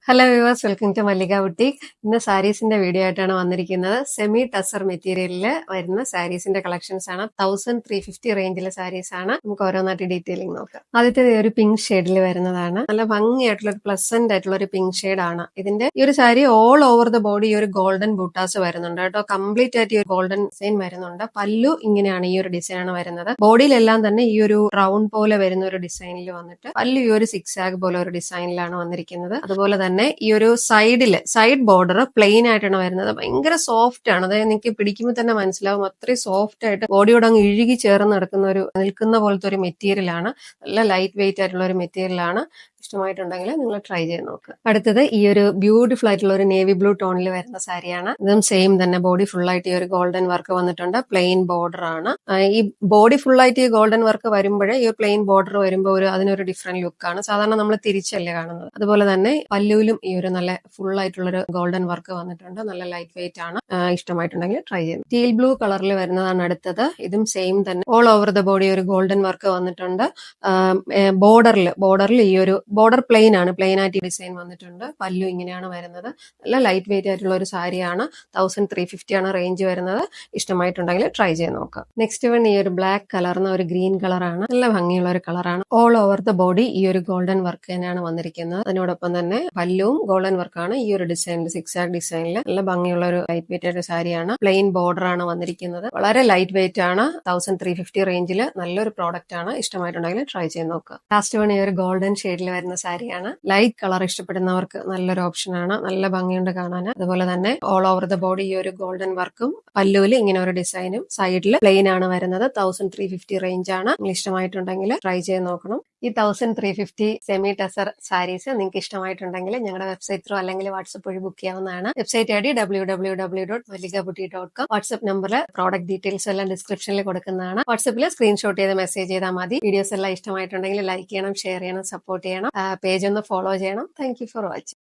Hello viewers, welcome to Mallika boutique. ഇന്ന് സാരീസിന്റെ video ആയിട്ടാണ് വന്നിരിക്കുന്നത്. സെമി ടസർ മെറ്റീരിയലിൽ വരുന്ന സാരീസിന്റെ കളക്ഷൻസ് ആണ്. 1350 റേഞ്ചിലെ സാരീസ് ആണ്. നമുക്ക് ഓരോന്നായിട്ട് ഡീറ്റെയിലിംഗ് നോക്കാം. ആദ്യത്തെ ഒരു പിങ്ക് ഷെയ്ഡിൽ വരുന്നതാണ്. നല്ല ഭംഗിയായിട്ടുള്ള ഒരു പ്ലസന്റ് ആയിട്ടുള്ള ഒരു പിങ്ക് ഷെയ്ഡ് ആണ്. ഇതിന്റെ ഈ ഒരു sari all over the body ഈ ഒരു ഗോൾഡൻ ബൂട്ടാസ് വരുന്നുണ്ട് കേട്ടോ. കംപ്ലീറ്റ് ആയിട്ട് ഈ ഒരു ഗോൾഡൻ ഡിസൈൻ വരുന്നുണ്ട്. പല്ലു ഇങ്ങനെയാണ്, ഈ ഒരു ഡിസൈൻ ആണ് വരുന്നത്. ബോഡിയിലെല്ലാം തന്നെ ഈ ഒരു റൗണ്ട് പോലെ വരുന്ന ഒരു ഡിസൈനിൽ വന്നിട്ട് പല്ലു ഈ ഒരു സിക്സ് ആഗ് പോലെ ഒരു ഡിസൈനിലാണ് വന്നിരിക്കുന്നത്. അതുപോലെ തന്നെ ഈ ഒരു സൈഡ് ബോർഡർ പ്ലെയിൻ ആയിട്ടാണ് വരുന്നത്. ഭയങ്കര സോഫ്റ്റ് ആണ്. അതായത് നിങ്ങൾക്ക് പിടിക്കുമ്പോൾ തന്നെ മനസ്സിലാവും, അത്രയും സോഫ്റ്റ് ആയിട്ട് ബോഡിയോട് അങ്ങ് ഇഴുകി ചേർന്ന് നിൽക്കുന്ന പോലത്തെ ഒരു മെറ്റീരിയൽ ആണ്. നല്ല ലൈറ്റ് വെയിറ്റ് ആയിട്ടുള്ള ഒരു മെറ്റീരിയൽ ആണ്. ഇഷ്ടമായിട്ടുണ്ടെങ്കിൽ നിങ്ങൾ ട്രൈ ചെയ്ത് നോക്കുക. അടുത്തത് ഈ ഒരു ബ്യൂട്ടിഫുൾ ആയിട്ടുള്ള ഒരു നേവി ബ്ലൂ ടോണിൽ വരുന്ന സാരിയാണ്. ഇതും സെയിം തന്നെ ബോഡി ഫുൾ ആയിട്ട് ഈ ഒരു ഗോൾഡൻ വർക്ക് വന്നിട്ടുണ്ട്. പ്ലെയിൻ ബോർഡർ ആണ്. ഈ ബോഡി ഫുൾ ആയിട്ട് ഈ ഗോൾഡൻ വർക്ക് വരുമ്പോഴേ ഈ പ്ലെയിൻ ബോർഡർ വരുമ്പോൾ അതിനൊരു ഡിഫറെന്റ് ലുക്കാണ്. സാധാരണ നമ്മൾ തിരിച്ചല്ലേ കാണുന്നത്. അതുപോലെ തന്നെ പല്ലുവിലും ഈ ഒരു നല്ല ഫുൾ ആയിട്ടുള്ള ഒരു ഗോൾഡൻ വർക്ക് വന്നിട്ടുണ്ട്. നല്ല ലൈറ്റ് വെയിറ്റ് ആണ്. ഇഷ്ടമായിട്ടുണ്ടെങ്കിൽ ട്രൈ ചെയ്യും. ടീൽ ബ്ലൂ കളറിൽ വരുന്നതാണ് അടുത്തത്. ഇതും സെയിം തന്നെ ഓൾ ഓവർ ദ ബോഡി ഒരു ഗോൾഡൻ വർക്ക് വന്നിട്ടുണ്ട്. ബോർഡറിൽ ഈ ഒരു ബോർഡർ പ്ലെയിൻ ആണ്. പ്ലെയിൻ ആയിട്ട് ഡിസൈൻ വന്നിട്ടുണ്ട്. പല്ലു ഇങ്ങനെയാണ് വരുന്നത്. നല്ല ലൈറ്റ് വെയിറ്റ് ആയിട്ടുള്ള ഒരു സാരിയാണ്. 1350 ആണ് റേഞ്ച് വരുന്നത്. ഇഷ്ടമായിട്ടുണ്ടെങ്കിൽ ട്രൈ ചെയ്ത് നോക്കാം. നെക്സ്റ്റ് വൺ ഈ ഒരു ബ്ലാക്ക് കളർന്ന ഒരു ഗ്രീൻ കളറാണ്. നല്ല ഭംഗിയുള്ള ഒരു കളറാണ്. ഓൾ ഓവർ ദ ബോഡി ഈ ഒരു ഗോൾഡൻ വർക്ക് തന്നെയാണ് വന്നിരിക്കുന്നത്. അതിനോടൊപ്പം തന്നെ പല്ലുവും ഗോൾഡൻ വർക്കാണ്. ഈ ഒരു ഡിസൈനിൽ സിക്സ് ആഗ് ഡിസൈനിൽ നല്ല ഭംഗിയുള്ള ഒരു ലൈറ്റ് വെയിറ്റ് ആയിട്ട് സാരിയാണ്. പ്ലെയിൻ ബോർഡർ ആണ് വന്നിരിക്കുന്നത്. വളരെ ലൈറ്റ് വെയിറ്റ് ആണ്. 1350 റേഞ്ചിൽ നല്ലൊരു പ്രോഡക്റ്റ് ആണ്. ഇഷ്ടമായിട്ടുണ്ടെങ്കിൽ ട്രൈ ചെയ്ത് നോക്കുക. ലാസ്റ്റ് വൺ ഈ ഒരു ഗോൾഡൻ ഷെയ്ഡിൽ വരുന്ന സാരിയാണ്. ലൈറ്റ് കളർ ഇഷ്ടപ്പെടുന്നവർക്ക് നല്ലൊരു ഓപ്ഷൻ ആണ്. നല്ല ഭംഗിയുണ്ട് കാണാൻ. അതുപോലെ തന്നെ ഓൾ ഓവർ ദ ബോഡി ഈ ഒരു ഗോൾഡൻ വർക്കും പല്ലുവിൽ ഇങ്ങനെ ഒരു ഡിസൈനും സൈഡിൽ പ്ലെയിൻ ആണ് വരുന്നത്. 1350 റേഞ്ച് ആണ്. നിങ്ങൾ ഇഷ്ടമായിട്ടുണ്ടെങ്കിൽ ട്രൈ ചെയ്ത് നോക്കണം. ഈ 1350 സെമി ടസർ സാരീസ് നിങ്ങൾക്ക് ഇഷ്ടമായിട്ടുണ്ടെങ്കിൽ ഞങ്ങളുടെ വെബ്സൈറ്റ് ത്രൂ അല്ലെങ്കിൽ വാട്സ്ആപ്പ് വഴി ബുക്ക് ചെയ്യാവുന്നതാണ്. Website ID www.malligabutti.com. വാട്സ്ആപ്പ് നമ്പറിൽ പ്രോഡക്റ്റ് ഡീറ്റെയിൽസ് എല്ലാം ഡിസ്ക്രിപ്ഷനിൽ കൊടുക്കുന്നതാണ്. വാട്സ്ആപ്പിൽ സ്ക്രീൻഷോട്ട് ചെയ്ത് മെസ്സേജ് ചെയ്താൽ മതി. വീഡിയോസ് എല്ലാം ഇഷ്ടമായിട്ടുണ്ടെങ്കിൽ ലൈക്ക് ചെയ്യണം, ഷെയർ ചെയ്യണം, സപ്പോർട്ട് ചെയ്യണം. പേജ് ഒന്ന് ഫോളോ ചെയ്യണം. Thank you for watching.